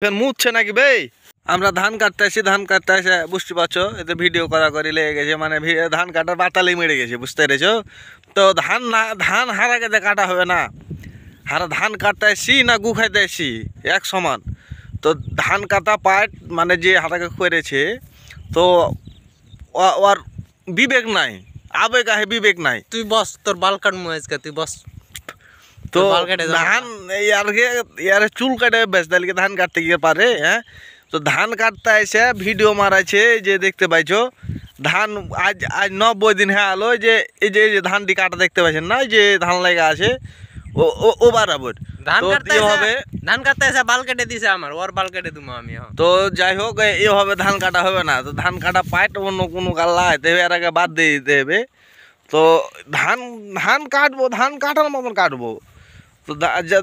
ফের মুছছে নাকি বে? আমরা ধান কাটতে এসে বুঝতে পারছো, এতে ভিডিও করি লেগে গেছে, মানে ধান কাটার বাতালেই মেরে গেছে, বুঝতে পেরেছো? তো ধান হারা গেতে কাটা হবে না, হারা ধান কাটতে এসছি না গু খাইতে এসছি এক সমান। তো ধান কাটা পার্ট মানে যে হারাকে করেছে, তো ওর বিবেক নাই, আবেগ আহে বিবেক নাই। তুই বস, তোর বাল কাটমু আজকে, তুই বস। তো ধান ইয়ার চুল কাটে বেশ দালিকে ধান কাটতে গিয়ে পারে। হ্যাঁ, তো ধান কাটতে এসে ভিডিও মারাইছে, যে দেখতে পাইছো ধান আজ 90 দিন হ্যাঁ আলো, যে এই যে ধানটি কাটা দেখতে পাচ্ছেন না, যে ধান লেগে আছে ও বরাবর ধান কাটতে এসে বাল কেটে দিছে আমার, ওর বাল কেটে দেবো আমি। তো যাই হোক, এভাবে ধান কাটা হবে না। তো ধান কাটা পাইট অন্য কোনো কাল লাগাইতে হবে, এর আগে বাদ দিয়ে দিতে হবে। তো ধান কাটবো, ধান কাটার মতন কাটবো। তো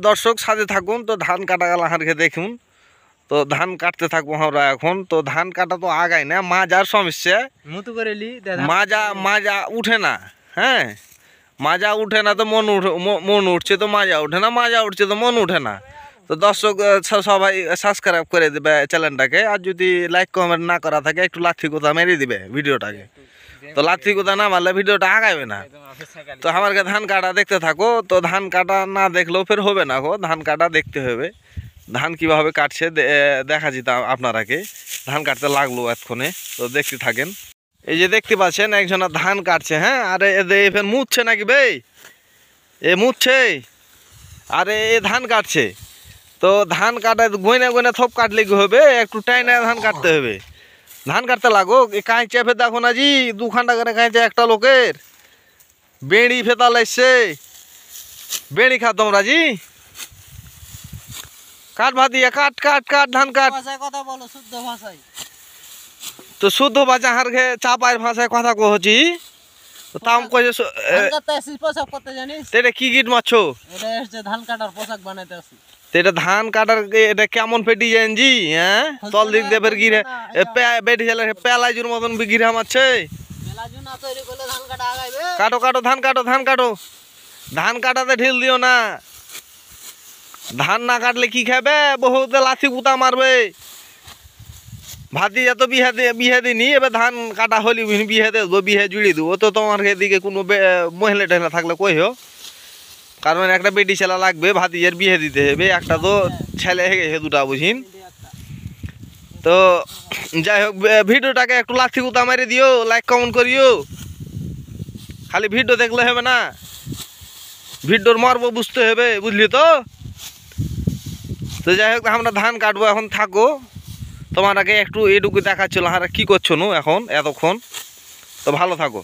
দর্শক সাথে থাকুন, তো ধান কাটা গেল হারকে দেখুন। তো ধান কাটতে থাকবো আমরা এখন। তো ধান কাটা তো আগাই না, মাজার সমস্যা, মাজা উঠে না। হ্যাঁ, মাজা উঠে না, তো মন উঠছে, তো মাজা উঠে না, মাজা উঠছে তো মন উঠে না। তো দর্শক সবাই সাবস্ক্রাইব করে দেবে চ্যানেলটাকে, আর যদি লাইক কমেন্ট না করা থাকে একটু লাথি কোথা মেরে দিবে ভিডিওটাকে। তো লাথি কোথা না মারলে ভিডিওটা আগাবে না। তো আমাকে ধান কাটা দেখতে থাকো। তো ধান কাটা না দেখলেও ফের হবে না গো, ধান কাটা দেখতে হবে। ধান কীভাবে কাটছে দেখা যেত আপনারাকে, ধান কাটতে লাগলো এতক্ষণে। তো দেখতে থাকেন। এই যে দেখতে পাচ্ছেন একজনের ধান কাটছে। হ্যাঁ, আরে ফের মুছছে নাকি বে? মুছছে, আরে ধান কাটছে। তো ধান কাটা গইনা থপ কাটলে কি হবে, একটু টাইনে ধান কাটতে হবে। ধান কাটতে লাগো, কাঁচা ফের দেখো না জি, 2 ঘন্টা করে কাঁচা একটা লোকের বেড়ি ফেতা লাগছে। বেড়ি খা তোমরা জি, কাট ভাদিয়া কাট কাট কাট ধান কাট। কথা বলো শুদ্ধ ভাষায়। তো শুদ্ধ ভাষা হারকে চাপায়ের ভাষায় কথা কহছি। তো তাম কইছে পোশাক করতে জানিস? এটা কি গিট মারছো? এটা হচ্ছে ধান কাটার পোশাক বানাইতে আসি। এটা ধান কাটার এটা কেমন পেটি যান জি? হ্যাঁ, তল দিক দিয়ে ফের গিরে বেটি ছেলে পেলাইজুর মতন গিরা মারছে। পেলাইজু না তৈরি করলে ধান কাটা আগাইবে। কাটো কাটো ধান কাটো, ধান কাটো। ধান কাটাতে ঢিল দিও না, ধান না কাটলে কি খাবে? বহুত লাথি কুতা মারবে। ভাতি এত বিহে দিনি, এবার ধান কাটা হলি বিহে দেবো, বিহে জুড়ি দেবো। তো তোমার এদিকে কোনো মহিলা টহিলা থাকলে কইও, কারণ একটা বেটি ছেলে লাগবে, ভাতিজের বিহে দিতে হবে। একটা তো ছেলে হয়ে গেছে, 2টা বুঝিন। তো যাই হোক, ভিডিওটাকে একটু লাথি কুতা মারি দিও, লাইক কমেন্ট করিও। খালি ভিডিও দেখলে হবে না, ভিডিওর মর্ম বুঝতে হবে, বুঝলি তো? তো যাই হোক, আমরা ধান কাটবো এখন, থাকো। তোমার আগে একটু এটুকু দেখাচ্ছিল হারা কি করছো এখন এতক্ষণ। তো ভালো থাকো।